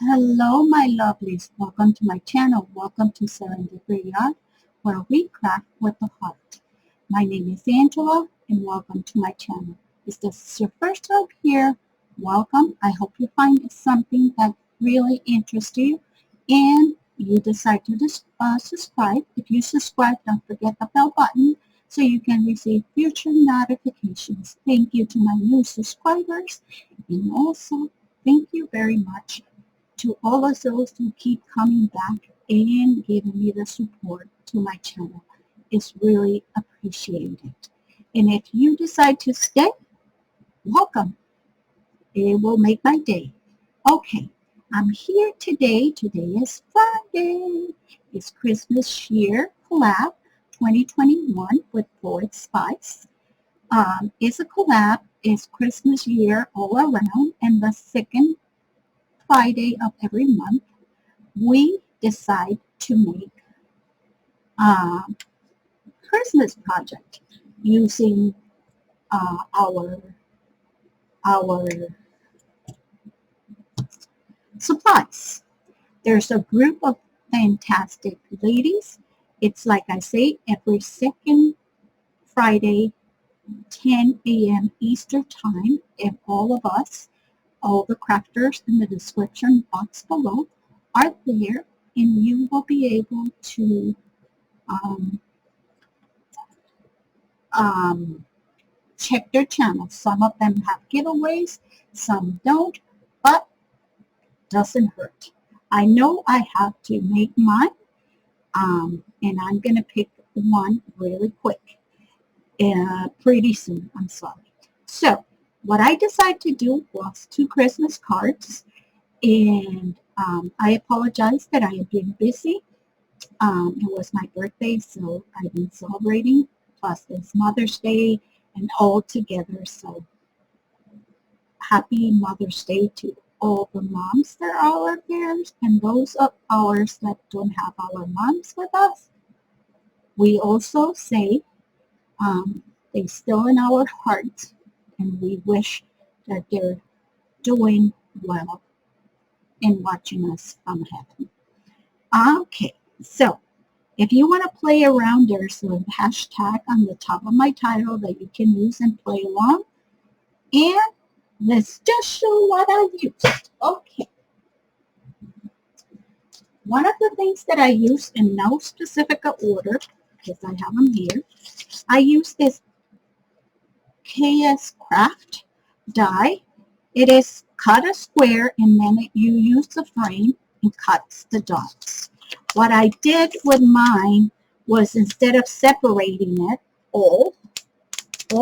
Hello, my lovelies. Welcome to my channel. Welcome to Serendipity, where we craft with the heart. My name is Angela, and welcome to my channel. If this is your first time here, welcome. I hope you find something that really interests you, and you decide to subscribe. If you subscribe, don't forget the bell button so you can receive future notifications. Thank you to my new subscribers, and also thank you very much to all of those who keep coming back and giving me the support to my channel. It's really appreciated. And if you decide to stay, welcome. It will make my day. Okay, I'm here today. Today is Friday. It's Christmas year collab 2021 with Poetspice. It's a collab. It's Christmas year all around, and the second Friday of every month, we decide to make a Christmas project using our supplies. There's a group of fantastic ladies. It's like I say, every second Friday, 10 a.m. Eastern Time, and all of us, all the crafters in the description box below are there, and you will be able to check their channel. Some of them have giveaways, some don't, but doesn't hurt. I know I have to make mine, and I'm going to pick one really quick, pretty soon, I'm sorry. So what I decided to do was 2 Christmas cards, and I apologize that I have been busy. It was my birthday, so I've been celebrating, plus it's Mother's Day and all together. So happy Mother's Day to all the moms that are out there, and those of ours that don't have our moms with us. We also say they're still in our hearts, and we wish that they're doing well and watching us from heaven. Okay, so if you want to play around, there's a hashtag on the top of my title that you can use and play along. And let's just show what I used. Okay. One of the things that I use in no specific order, because I have them here, I use this KS Craft die. It is cut a square, and then you use the frame and cuts the dots. What I did with mine was, instead of separating it all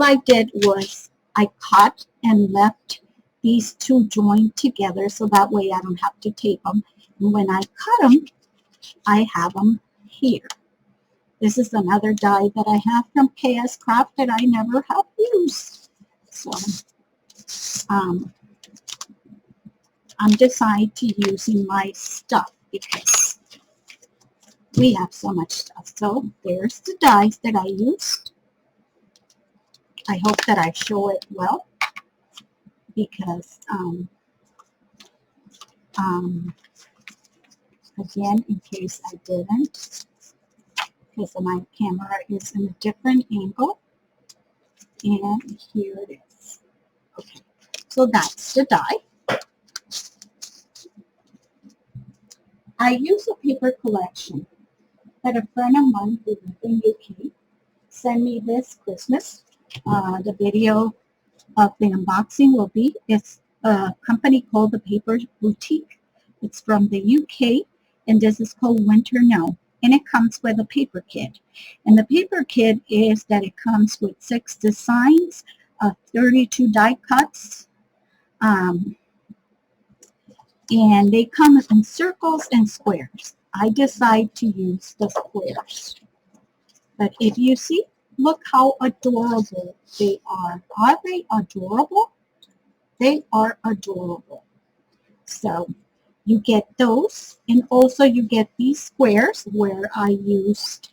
I did was I cut and left these two joined together, so that way I don't have to tape them. And when I cut them, I have them here. This is another die that I have from KS Craft that I never have used. So I'm decided to using my stuff because we have so much stuff. So there's the dies that I used. I hope that I show it well, because again, in case I didn't, because my camera is in a different angle, and here it is. Okay, so that's the die. I use a paper collection that a friend of mine who lives in UK sent me this Christmas. The video of the unboxing will be, it's a company called the Paper Boutique. It's from the UK, and this is called Winter Now, and it comes with a paper kit. And the paper kit is that it comes with 6 designs, 32 die cuts, and they come in circles and squares. I decide to use the squares. But if you see, look how adorable they are. Are they adorable? They are adorable. So you get those, and also you get these squares where I used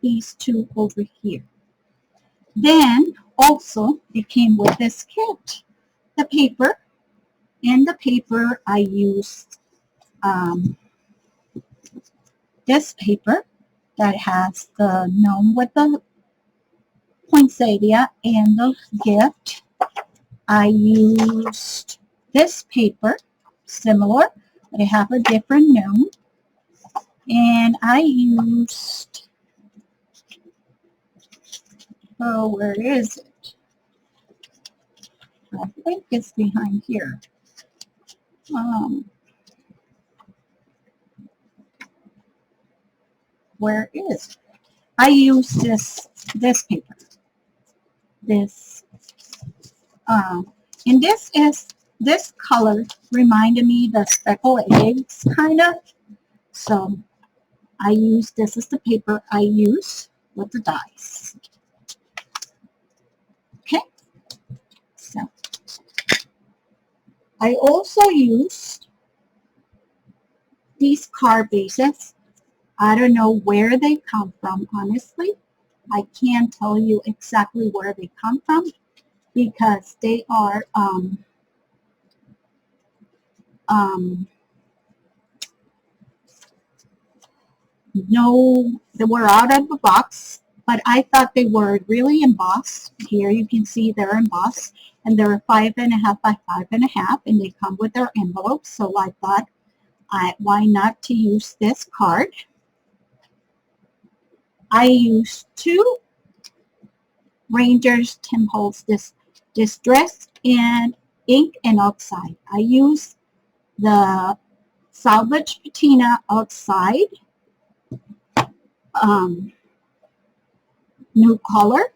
these two over here. Then also it came with this kit, the paper, In the paper, I used this paper that has the gnome with the poinsettia and the gift. I used this paper, similar, but I have a different gnome. And I used, oh, where is it? I think it's behind here. Where is it? I used this paper. And this color reminded me the speckled eggs, kind of. So I use, this is the paper I use with the dies. Okay, so I also used these card bases. I don't know where they come from, honestly. I can't tell you exactly where they come from because they are no, they were out of the box, but I thought they were really embossed. Here you can see they're embossed, and they're 5.5 by 5.5, and they come with their envelopes. So I thought, why not to use this card? I used 2 Rangers Temples Distress and ink and oxide. I used the salvage patina outside new color,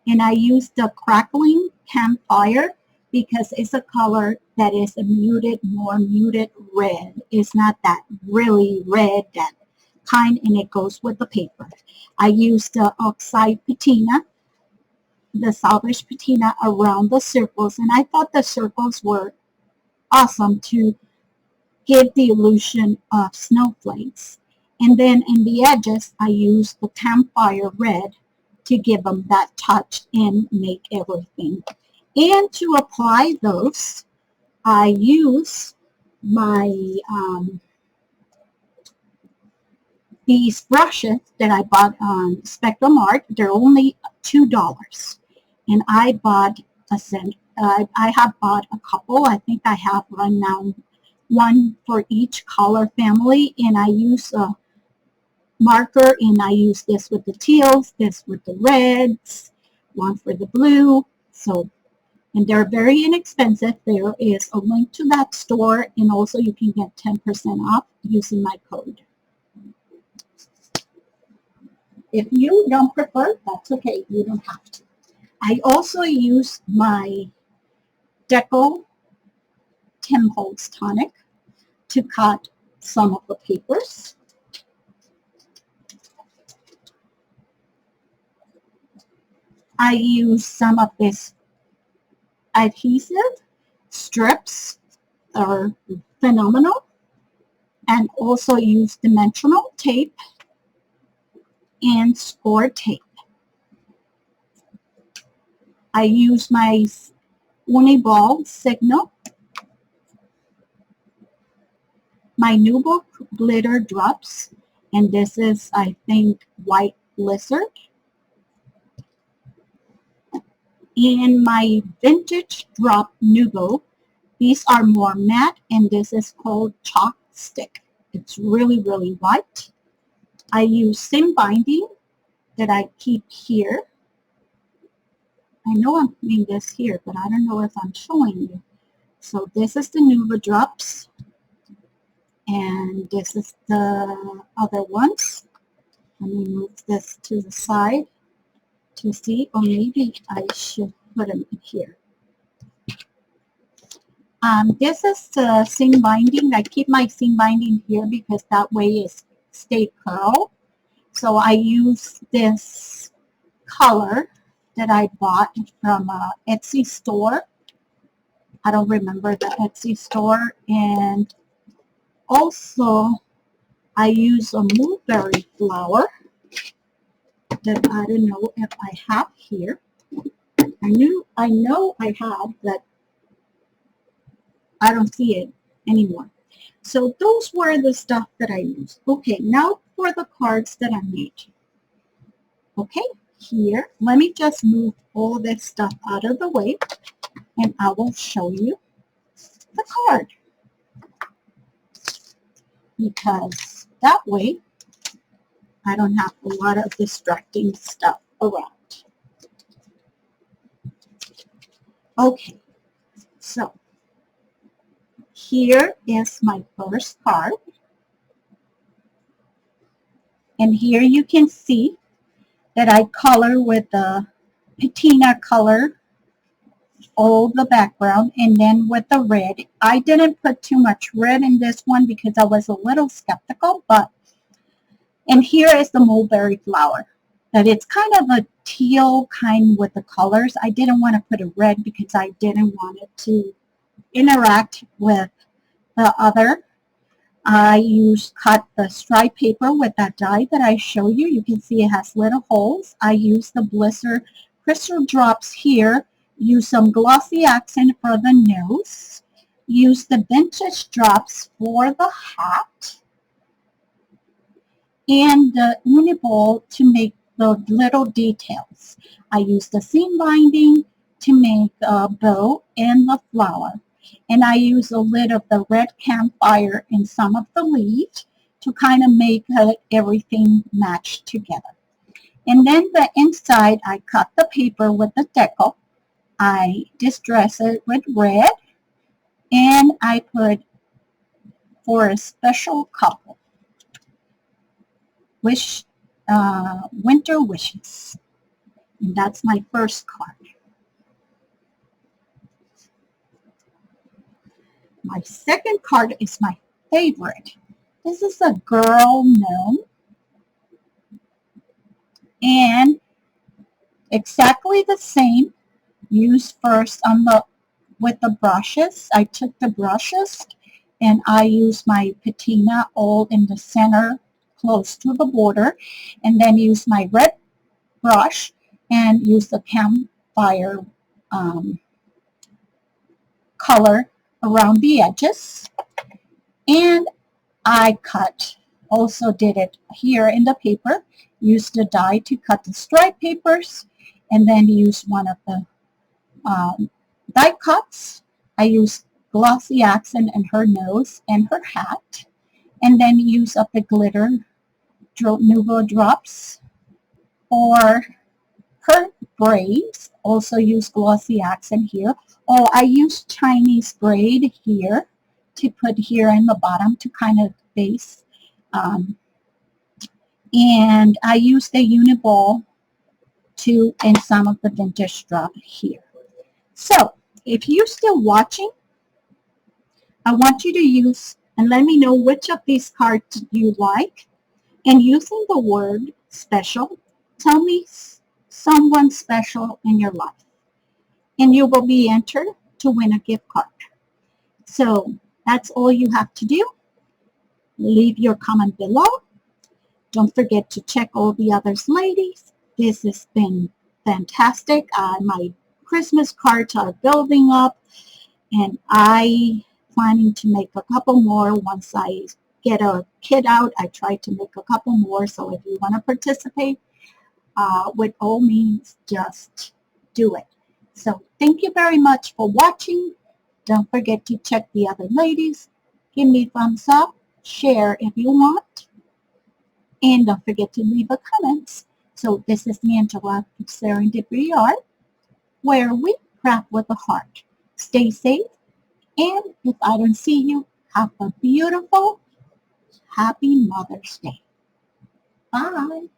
and I used the crackling campfire because it's a color that is a muted, more muted red. It's not that really red, that kind, and it goes with the paper. I used the oxide patina, the salvage patina around the circles, and I thought the circles were awesome to give the illusion of snowflakes. And then in the edges, I used the campfire red to give them that touch and make everything. And to apply those, I use my these brushes that I bought on Spectrum Art. They're only $2, and I bought a set. I have bought a couple. I think I have one now, one for each color family, and I use a marker, and I use this with the teals, this with the reds, one for the blue. So, and they're very inexpensive. There is a link to that store, and also you can get 10% off using my code. If you don't prefer, that's okay. You don't have to. I also use my Deco Tim Holtz tonic to cut some of the papers. I use some of this adhesive strips, are phenomenal, and also use dimensional tape and score tape. I use my Uniball Signal, my Nubo glitter drops, and this is, I think, white lizard, and my vintage drop Nubo. These are more matte, and this is called chalk stick. It's really, really white. I use sim binding that I keep here. I know I'm putting this here, but I don't know if I'm showing you. So this is the Nuva drops, and this is the other ones. Let me move this to the side to see, or maybe I should put them in here. This is the seam binding. I keep my seam binding here because that way it stays curl. So I use this color that I bought from a Etsy store. I don't remember the Etsy store. And also I use a mulberry flower that I don't know if I have here. I know I have, but I don't see it anymore. So those were the stuff that I used. Okay, now for the cards that I made. Okay, here, let me just move all this stuff out of the way and I will show you the card. Because that way I don't have a lot of distracting stuff around. Okay, so here is my first card. And here you can see that I color with the patina color all the background, and then with the red. I didn't put too much red in this one because I was a little skeptical, and here is the mulberry flower. That it's kind of a teal kind with the colors. I didn't want to put a red because I didn't want it to interact with the other. I cut the stripe paper with that die that I show you. You can see it has little holes. I use the Blister crystal drops here. Use some glossy accent for the nose. Use the vintage drops for the hat. And the Uniball to make the little details. I use the seam binding to make a bow and the flower. And I use a lid of the red campfire in some of the leaves to kind of make everything match together. And then the inside, I cut the paper with the decal. I distress it with red. And I put for a special couple. Winter Wishes. And that's my first card. My second card is my favorite. This is a girl gnome. And exactly the same. Use first with the brushes. I took the brushes and I used my patina all in the center close to the border, and then use my red brush and use the campfire color around the edges. And I also did it here in the paper, used the die to cut the stripe papers, and then use one of the die cuts. I used glossy accent in her nose and her hat, and then use up the glitter Nouveau drops for her braids. Also use glossy accent here. Oh, I use Chinese braid here to put here in the bottom to kind of base. And I use the Uniball in some of the vintage drop here. So if you're still watching, I want you to use and let me know which of these cards you like. And using the word special, tell me someone special in your life. And you will be entered to win a gift card. So that's all you have to do. Leave your comment below. Don't forget to check all the others, ladies. This has been fantastic. My Christmas cards are building up, and I planning to make a couple more once I get a kit out. I try to make a couple more, so if you want to participate, with all means, just do it. So thank you very much for watching. Don't forget to check the other ladies. Give me a thumbs up, share if you want, and don't forget to leave a comment. So this is Angela from Serendipity Art, where we craft with a heart. Stay safe, and if I don't see you, have a beautiful, happy Mother's Day. Bye.